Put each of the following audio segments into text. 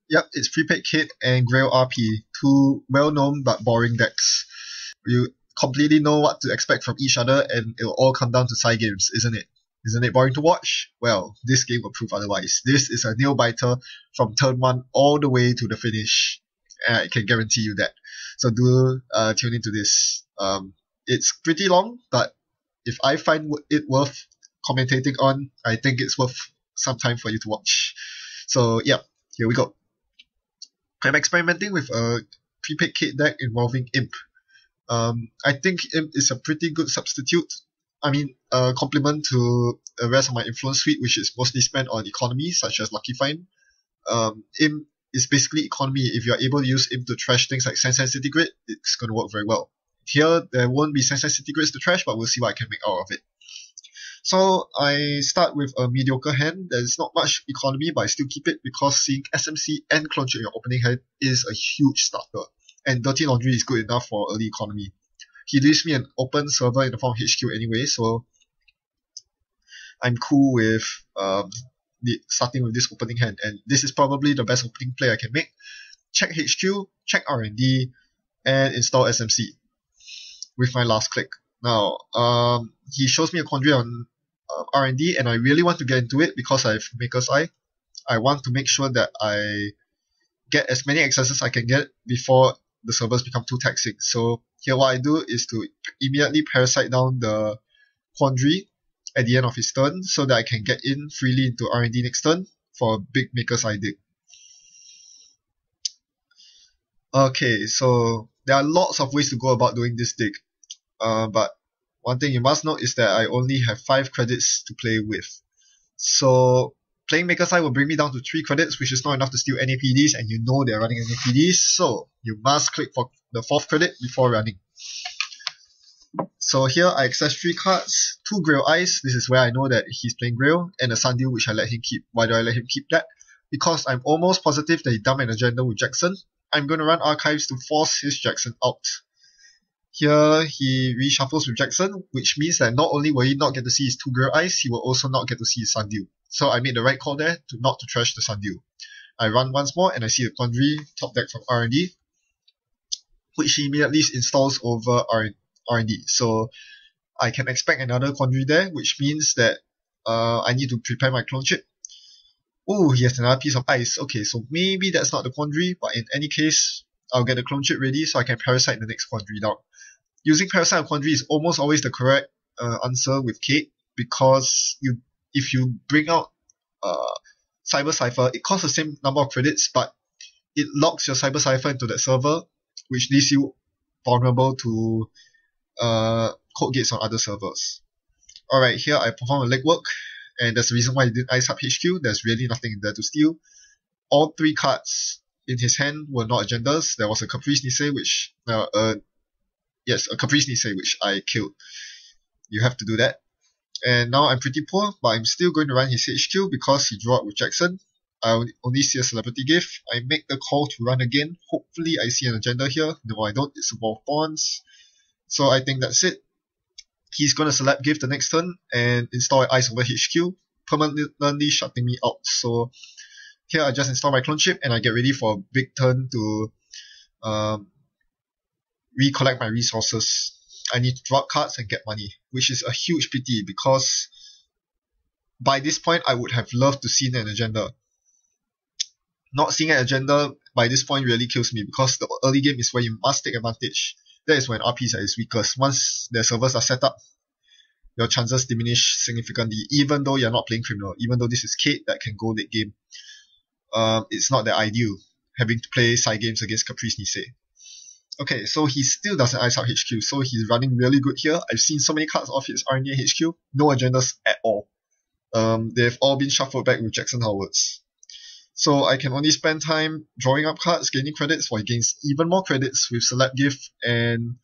Yep, it's Prepaid Kit and Grail RP, two well-known but boring decks. You completely know what to expect from each other, and it'll all come down to side games, isn't it? Isn't it boring to watch? Well, this game will prove otherwise. This is a nail biter from turn 1 all the way to the finish. I can guarantee you that. So do tune into this. It's pretty long, but if I find it worth commentating on, I think it's worth some time for you to watch. So yeah, here we go. I'm experimenting with a prepaid kit deck involving Imp. I think Imp is a pretty good substitute. I mean, a complement to the rest of my influence suite, which is mostly spent on economy, such as Lucky Find. Imp is basically economy. If you're able to use Imp to trash things like Sense and City Grid, it's going to work very well. Here, there won't be Sense and City Grids to trash, but we'll see what I can make out of it. So I start with a mediocre hand. There's not much economy, but I still keep it because seeing SMC and Clone in your opening hand is a huge starter. And Dirty Laundry is good enough for early economy. He leaves me an open server in the form of HQ anyway, so I'm cool with starting with this opening hand. And this is probably the best opening play I can make. Check HQ, check R&D, and install SMC with my last click. Now, he shows me a Quandary on R&D, and I really want to get into it because I have Maker's Eye. I want to make sure that I get as many accesses I can get before the servers become too taxing. So here what I do is to immediately parasite down the Quandary at the end of his turn so that I can get in freely into R&D next turn for a big Maker's Eye dig. Okay, so there are lots of ways to go about doing this dig. But one thing you must note is that I only have 5 credits to play with. So playing Maker's Eye will bring me down to 3 credits, which is not enough to steal NAPDs, and you know they're running NAPDs, so you must click for the 4th credit before running. So here I access 3 cards, 2 Grail Eyes, this is where I know that he's playing Grail, and a Sundew which I let him keep. Why do I let him keep that? Because I'm almost positive that he dumped an agenda with Jackson. I'm going to run Archives to force his Jackson out. Here he reshuffles with Jackson, which means that not only will he not get to see his 2 Grail Eyes, he will also not get to see his Sundew. So I made the right call there to not to trash the Sundew. I run once more and I see the Quandary top deck from R&D, which he immediately installs over R&D. So I can expect another Quandary there, which means that I need to prepare my clone chip. Oh, he has another piece of ice. Okay, so maybe that's not the Quandary, but in any case, I'll get the clone chip ready so I can parasite the next Quandary down. Using Parasite on Quandary is almost always the correct answer with Kate, because if you bring out Cyber Cypher, it costs the same number of credits, but it locks your Cyber Cypher into that server, which leaves you vulnerable to code gates on other servers. Alright, here I perform a legwork, and that's the reason why I did Ice Up HQ. There's really nothing in there to steal. All 3 cards in his hand were not agendas. There was a Caprice Nisei, which a Caprice Nisei, which I killed. You have to do that. And now I'm pretty poor, but I'm still going to run his HQ because he drew out with Jackson. I only see a Celebrity Gift. I make the call to run again. Hopefully I see an agenda here. No, I don't. It's a Ball of Bonds. So I think that's it. He's going to Celeb Gift the next turn and install Ice over HQ, permanently shutting me out. So here I just install my clone chip and I get ready for a big turn to recollect my resources. I need to drop cards and get money, which is a huge pity because by this point I would have loved to see an agenda. Not seeing an agenda by this point really kills me because the early game is where you must take advantage. That is when RPs are its weakest. Once their servers are set up, your chances diminish significantly, even though you're not playing criminal, even though this is Kate that can go late game. It's not that ideal, having to play side games against Caprice Nisei. Okay, so he still doesn't ice out HQ, so he's running really good here. I've seen so many cards off his R&D HQ, no agendas at all. They've all been shuffled back with Jackson Howards. So I can only spend time drawing up cards, gaining credits, while he gains even more credits with Celeb Gift and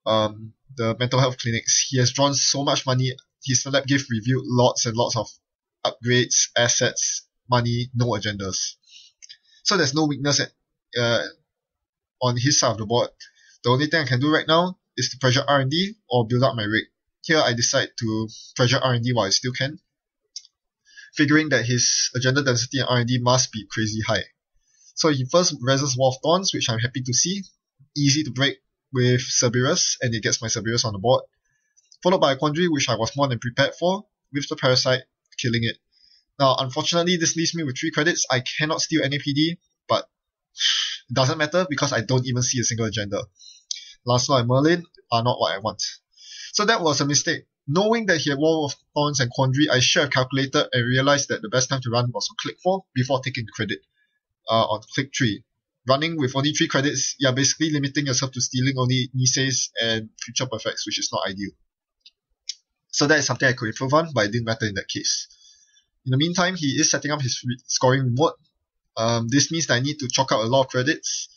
the mental health clinics. He has drawn so much money. His Celeb Gift revealed lots and lots of upgrades, assets, money, no agendas. So there's no weakness on his side of the board. The only thing I can do right now is to pressure R&D or build up my rig. Here I decide to pressure R&D while I still can, figuring that his agenda density and R&D must be crazy high. So he first reses Wall of Thorns, which I'm happy to see. Easy to break with Cerberus, and it gets my Cerberus on the board. Followed by a Quandary, which I was more than prepared for, with the Parasite, killing it. Now, unfortunately, this leaves me with 3 credits. I cannot steal any PD, but it doesn't matter because I don't even see a single agenda. Lancelot and Merlin are not what I want. So that was a mistake. Knowing that he had Wall of Thorns and Quandary, I should have calculated and realized that the best time to run was on click 4 before taking the credit on click 3. Running with only 3 credits, you're basically limiting yourself to stealing only Niseis and Future Perfects, which is not ideal. So that is something I could improve on, but it didn't matter in that case. In the meantime, he is setting up his scoring remote. This means that I need to chalk out a lot of credits,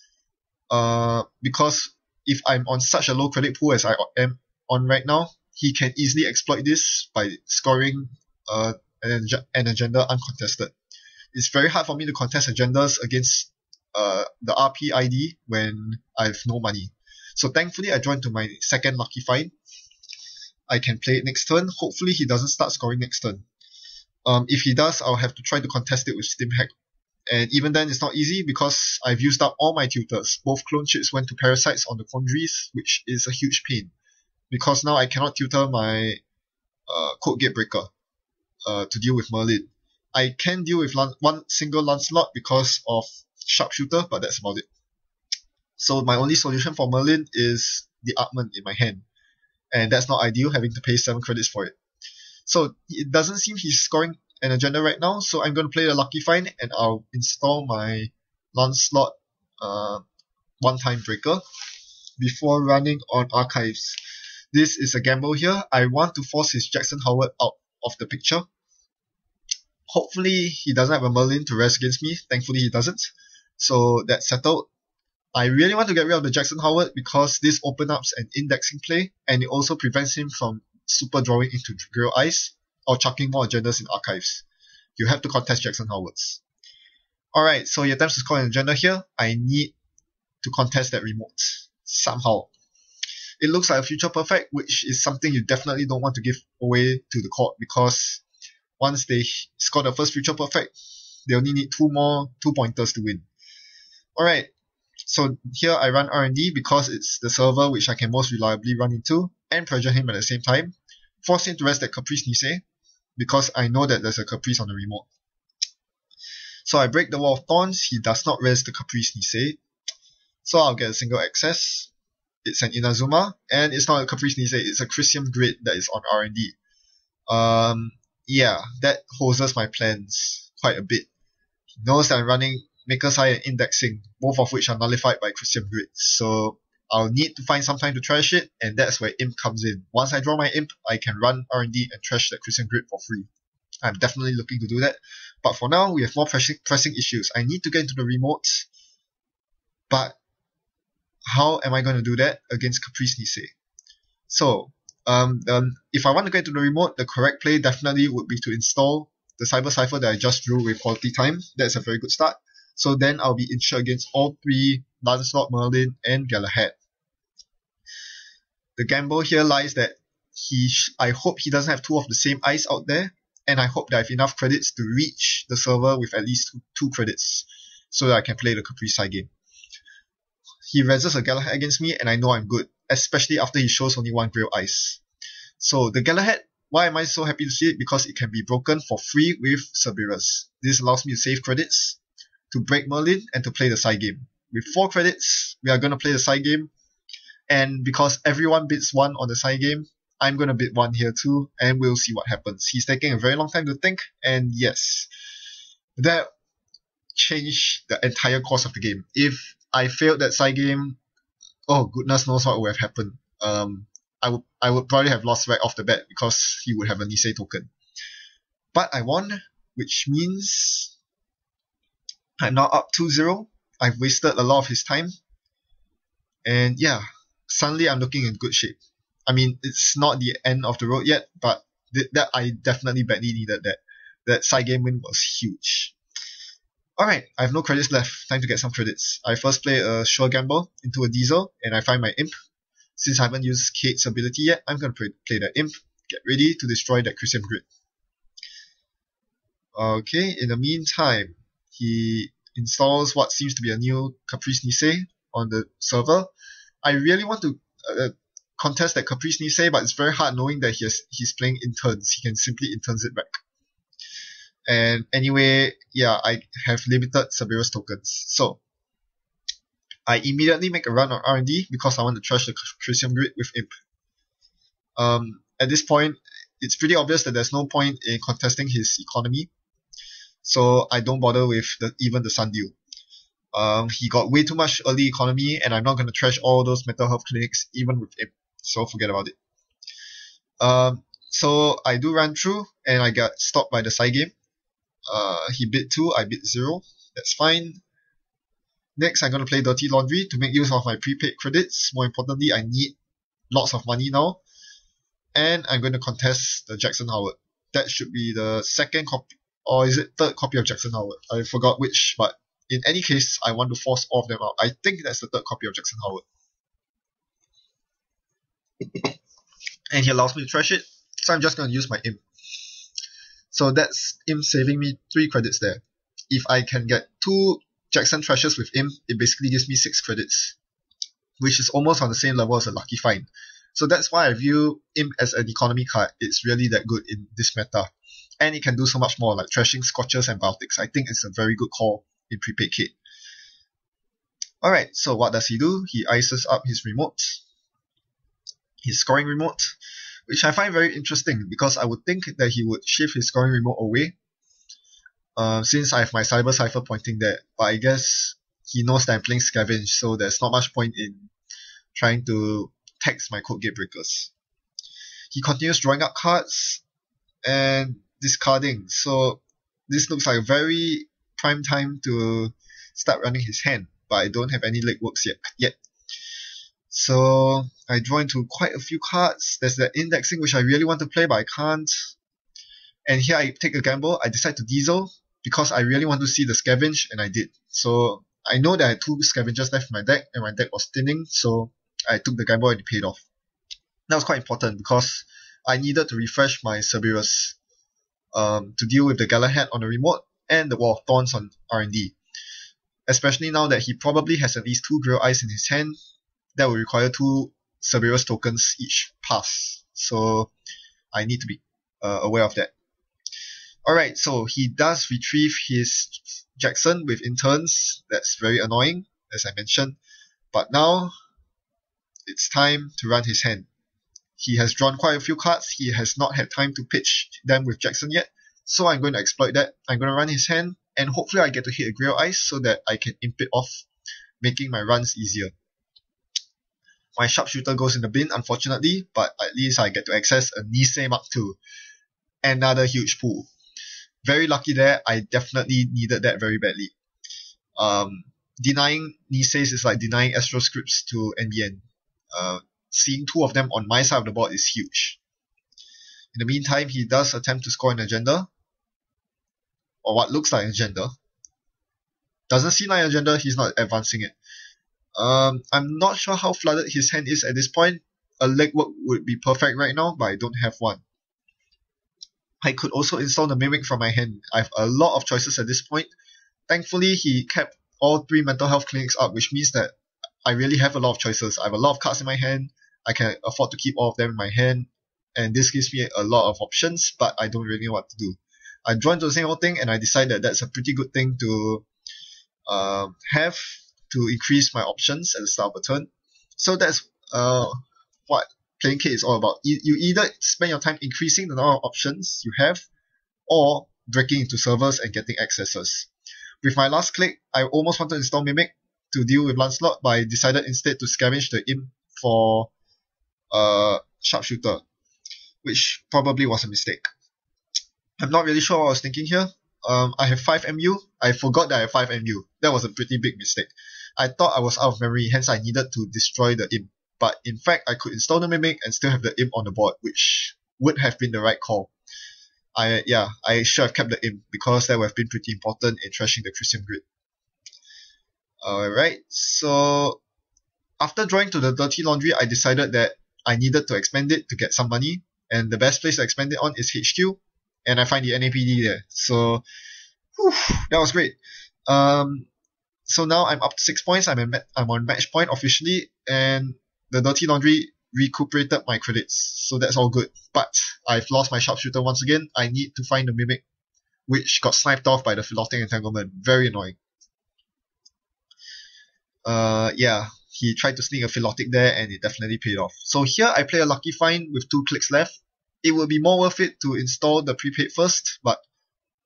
because if I'm on such a low credit pool as I am on right now, he can easily exploit this by scoring an agenda uncontested. It's very hard for me to contest agendas against the RP ID when I have no money. So thankfully, I joined to my second lucky find. I can play it next turn. Hopefully, he doesn't start scoring next turn. If he does, I'll have to try to contest it with Steam Hack. And even then, it's not easy because I've used up all my tutors. Both clone chips went to Parasites on the Quandaries, which is a huge pain. Because now I cannot tutor my Code Gatebreaker to deal with Merlin. I can deal with one single Lancelot because of Sharpshooter, but that's about it. So my only solution for Merlin is the Artment in my hand. And that's not ideal, having to pay 7 credits for it. So it doesn't seem he's scoring an agenda right now, so I'm going to play the Lucky Find and I'll install my Lancelot one-time breaker before running on Archives. This is a gamble here. I want to force his Jackson Howard out of the picture. Hopefully he doesn't have a Merlin to rest against me. Thankfully he doesn't. So that's settled. I really want to get rid of the Jackson Howard because this opens up an indexing play and it also prevents him from super drawing into Grail Eyes or chucking more agendas in Archives. You have to contest Jackson Howards. Alright, so he attempts to score an agenda here. I need to contest that remote somehow. It looks like a Future Perfect, which is something you definitely don't want to give away to the court because once they score the first Future Perfect, they only need 2 pointers to win. Alright, so here I run R&D because it's the server which I can most reliably run into and pressure him at the same time. Force him to rest that Caprice Nisei because I know that there's a Caprice on the remote. So I break the Wall of Thorns, he does not rest the Caprice Nisei. So I'll get a single access. It's an Inazuma, and it's not a Caprice Nisei, it's a Chrysium Grid that is on R&D. Yeah, that hoses my plans quite a bit. He knows that I'm running Maker's Eye and Indexing, both of which are nullified by Chrysium Grid. So I'll need to find some time to trash it, and that's where Imp comes in. Once I draw my Imp, I can run R&D and trash that Chrysium Grid for free. I'm definitely looking to do that. But for now, we have more pressing issues. I need to get into the remotes, but how am I going to do that against Caprice Nisei? So, if I want to get to the remote, the correct play definitely would be to install the Cyber Cypher that I just drew with Quality Time. That's a very good start. So then I'll be insured against all 3 Lancelot, Merlin, and Galahad. The gamble here lies that I hope he doesn't have 2 of the same eyes out there, and I hope that I have enough credits to reach the server with at least 2 credits, so that I can play the Caprice side game. He reses a Galahad against me, and I know I'm good, especially after he shows only 1 Grail Eyes. So the Galahad, why am I so happy to see it? Because it can be broken for free with Cerberus. This allows me to save credits, to break Merlin, and to play the side game. With 4 credits, we are going to play the side game, and because everyone bids 1 on the side game, I'm going to bid 1 here too, and we'll see what happens. He's taking a very long time to think, and yes, that changed the entire course of the game. If I failed that side game, oh goodness knows what would have happened. I would probably have lost right off the bat because he would have a Nisei token. But I won, which means I'm now up 2-0. I've wasted a lot of his time. And yeah, suddenly I'm looking in good shape. I mean, it's not the end of the road yet, but that I definitely badly needed that. That side game win was huge. Alright, I have no credits left. Time to get some credits. I first play a Sure Gamble into a Diesel, and I find my Imp. Since I haven't used Kate's ability yet, I'm going to play that Imp. Get ready to destroy that Chrysium Grid. Okay, in the meantime, he installs what seems to be a new Caprice Nisei on the server. I really want to contest that Caprice Nisei, but it's very hard knowing that he's playing interns. He can simply interns it back. And anyway, yeah, I have limited Cerberus tokens. So I immediately make a run on R&D because I want to trash the Crisium Grid with Imp. At this point, it's pretty obvious that there's no point in contesting his economy. So I don't bother with even the Sundew. He got way too much early economy, and I'm not going to trash all those mental health clinics even with Imp. So forget about it. So I do run through, and I got stopped by the side game. He bid 2, I bid 0. That's fine. Next, I'm going to play Dirty Laundry to make use of my prepaid credits. More importantly, I need lots of money now. And I'm going to contest the Jackson Howard. That should be the second copy, or is it third copy of Jackson Howard? I forgot which, but in any case, I want to force all of them out. I think that's the third copy of Jackson Howard. And he allows me to trash it, so I'm just going to use my Imp. So that's Imp saving me 3 credits there. If I can get 2 Jackson trashes with Imp, it basically gives me 6 credits, which is almost on the same level as a Lucky Find. So that's why I view Imp as an economy card. It's really that good in this meta. And it can do so much more, like trashing Scorchers and Baltics. I think it's a very good call in prepaid kit. Alright, so what does he do? He ices up his remote, his scoring remote, which I find very interesting because I would think that he would shift his scoring remote away, since I have my Cyber Cypher pointing there. But I guess he knows that I'm playing Scavenge, so there's not much point in trying to tax my Code Gatebreakers. He continues drawing up cards and discarding, so this looks like a very prime time to start running his hand, but I don't have any legworks yet. So I draw into quite a few cards. There's the indexing which I really want to play, but I can't. And here I take a gamble. I decide to diesel because I really want to see the scavenge, and I did. So I know that I had 2 scavengers left in my deck, and my deck was thinning, so I took the gamble and it paid off. That was quite important because I needed to refresh my Cerberus to deal with the Galahad on the remote and the Wall of Thorns on R&D. Especially now that he probably has at least 2 Grail Eyes in his hand, that will require 2 Cerberus tokens each pass. So I need to be aware of that. Alright, so he does retrieve his Jackson with interns. That's very annoying, as I mentioned. But now, it's time to run his hand. He has drawn quite a few cards. He has not had time to pitch them with Jackson yet. So I'm going to exploit that. I'm going to run his hand, and hopefully I get to hit a Grail Ice so that I can imp it off, making my runs easier. My Sharpshooter goes in the bin, unfortunately, but at least I get to access a Nisei Mark II. Another huge pool. Very lucky there. I definitely needed that very badly. Denying Niseis is like denying Astro Scripts to NBN. Seeing 2 of them on my side of the board is huge. In the meantime, he does attempt to score an agenda, or what looks like an agenda. Doesn't seem like an agenda, he's not advancing it. I'm not sure how flooded his hand is at this point. A legwork would be perfect right now, but I don't have one. I could also install the Mimic from my hand. I have a lot of choices at this point. Thankfully, he kept all 3 mental health clinics up, which means that I really have a lot of choices. I have a lot of cards in my hand. I can afford to keep all of them in my hand, and this gives me a lot of options, but I don't really know what to do. I draw into the same old thing, and I decide that that's a pretty good thing to have to increase my options at the start of a turn. So that's what playing kit is all about. You either spend your time increasing the number of options you have, or breaking into servers and getting accesses. With my last click, I almost wanted to install Mimic to deal with Lancelot, but I decided instead to scavenge the Imp for Sharpshooter, which probably was a mistake. I'm not really sure what I was thinking here. I have 5 MU. I forgot that I have 5 MU. That was a pretty big mistake. I thought I was out of memory, hence I needed to destroy the Imp. But in fact, I could install the Mimic and still have the Imp on the board, which would have been the right call. I should have kept the Imp, because that would have been pretty important in trashing the Crisium Grid. Alright, so after drawing to the Dirty Laundry, I decided that I needed to expend it to get some money, and the best place to expend it on is HQ, and I find the NAPD there. So, that was great. So now I'm up to 6 points. I'm on match point officially, and the Dirty Laundry recuperated my credits, so that's all good. But I've lost my sharpshooter once again. I need to find the Mimic, which got sniped off by the Philotic Entanglement. Very annoying. Yeah, he tried to sneak a Philotic there, and it definitely paid off. So here I play a Lucky Find with 2 clicks left. It would be more worth it to install the prepaid first, but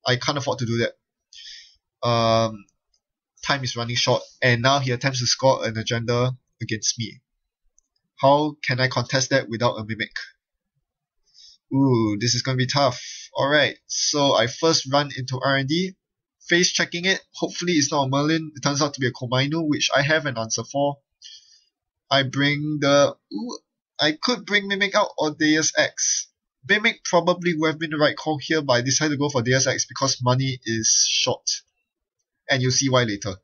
I can't afford to do that. Time is running short, and now he attempts to score an agenda against me. How can I contest that without a Mimic? Ooh, this is going to be tough. Alright, so I first run into R&D, face checking it. Hopefully it's not a Merlin. It turns out to be a Komainu, which I have an answer for. I bring the... Ooh, I could bring Mimic out or Deus Ex. Mimic probably would have been the right call here, but I decided to go for Deus Ex because money is short. And you'll see why later.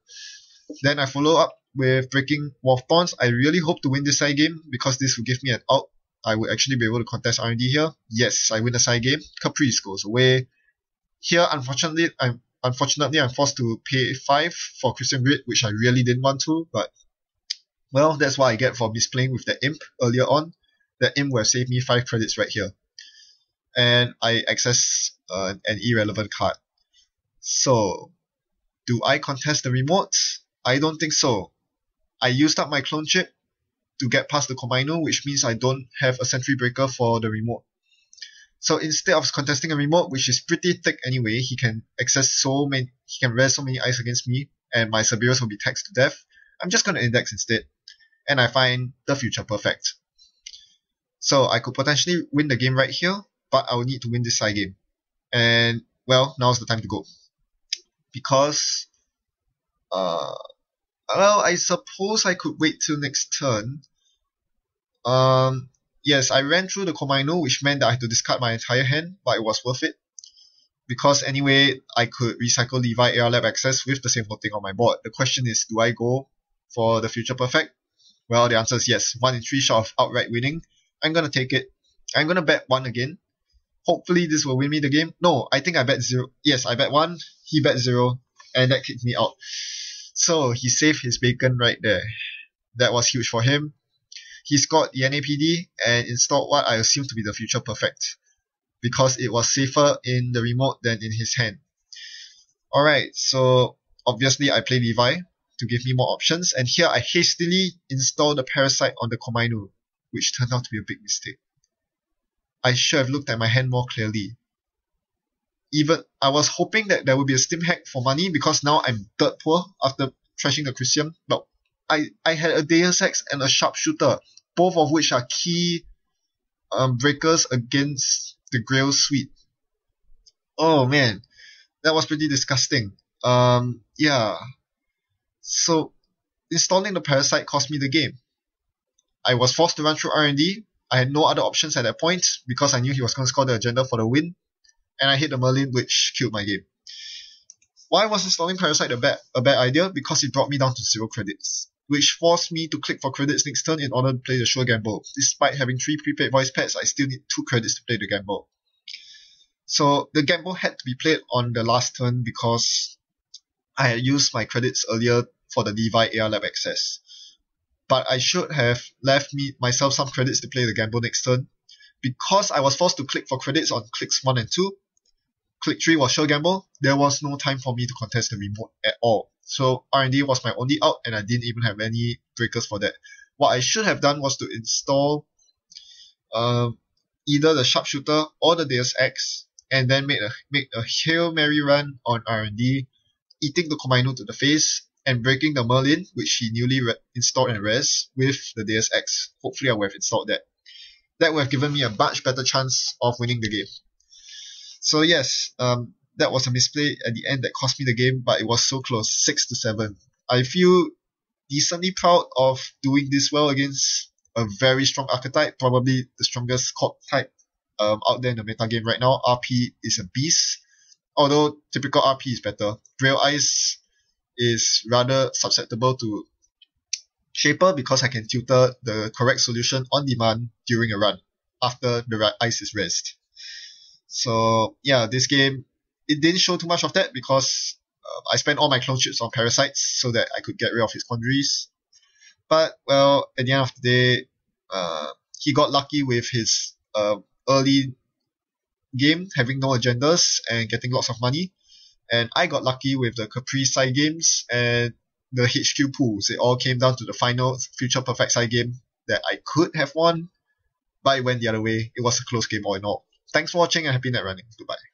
Then I follow up with breaking Wolf Thorns. I really hope to win this side game because this will give me an out. I would actually be able to contest R&D here. Yes, I win the side game. Caprice goes away. Here, unfortunately, I'm forced to pay 5 for Christian Grid, which I really didn't want to, but well, that's what I get for misplaying with the Imp earlier on. The Imp would have saved me 5 credits right here. And I access an irrelevant card. So, do I contest the remote? I don't think so. I used up my clone chip to get past the Komainu, which means I don't have a sentry breaker for the remote. So instead of contesting a remote, which is pretty thick anyway, he can res so many eyes against me, and my Cerberus will be taxed to death. I'm just gonna index instead, and I find the future perfect. So I could potentially win the game right here, but I will need to win this side game. And well, now's the time to go. Because well, I suppose I could wait till next turn. Yes, I ran through the Komainu, which meant that I had to discard my entire hand, but it was worth it. Because anyway, I could recycle Levi AR Lab access with the same floating on my board. The question is, do I go for the future perfect? Well, the answer is yes. 1 in 3 shot of outright winning. I'm gonna take it. I'm gonna bet 1 again. Hopefully this will win me the game. No, I think I bet 0. Yes, I bet 1, he bet 0, and that kicked me out. So he saved his bacon right there. That was huge for him. He scored the NAPD and installed what I assume to be the future perfect, because it was safer in the remote than in his hand. Alright, so obviously I play Levi to give me more options, and here I hastily install the Parasite on the Komainu, which turned out to be a big mistake. I should have looked at my hand more clearly. Even I was hoping that there would be a Stim hack for money, because now I'm dirt poor after trashing the Christian, but I had a Deus Ex and a Sharpshooter, both of which are key breakers against the Grail Suite. Oh man, that was pretty disgusting. Yeah. So, installing the Parasite cost me the game. I was forced to run through R&D. I had no other options at that point, because I knew he was going to score the agenda for the win, and I hit the Merlin, which killed my game. Why was installing Parasite a bad idea? Because it brought me down to 0 credits, which forced me to click for credits next turn in order to play the sure gamble. Despite having 3 prepaid voice pads, I still need 2 credits to play the gamble. So the gamble had to be played on the last turn because I had used my credits earlier for the Levi AR Lab access. But I should have left myself some credits to play the gamble next turn. Because I was forced to click for credits on clicks 1 and 2, click 3 was sure gamble, there was no time for me to contest the remote at all. So R&D was my only out, and I didn't even have any breakers for that. What I should have done was to install either the Sharpshooter or the Deus Ex, and then make a Hail Mary run on R&D, eating the Komainu to the face, and breaking the Merlin, which he newly installed and res, with the Deus Ex. Hopefully I would have installed that. That would have given me a much better chance of winning the game. So yes, that was a misplay at the end that cost me the game, but it was so close, 6-7. I feel decently proud of doing this well against a very strong archetype, probably the strongest Corp type out there in the meta game right now. RP is a beast, although typical RP is better. Grail Eyes is rather susceptible to Shaper because I can tutor the correct solution on demand during a run after the ice is rezzed. So yeah, this game, it didn't show too much of that because I spent all my clone chips on parasites so that I could get rid of his conjuries. But well, at the end of the day, he got lucky with his early game having no agendas and getting lots of money. And I got lucky with the Caprice side games and the HQ pools. It all came down to the final Future Perfect side game that I could have won, but it went the other way. It was a close game all in all. Thanks for watching and happy net running. Goodbye.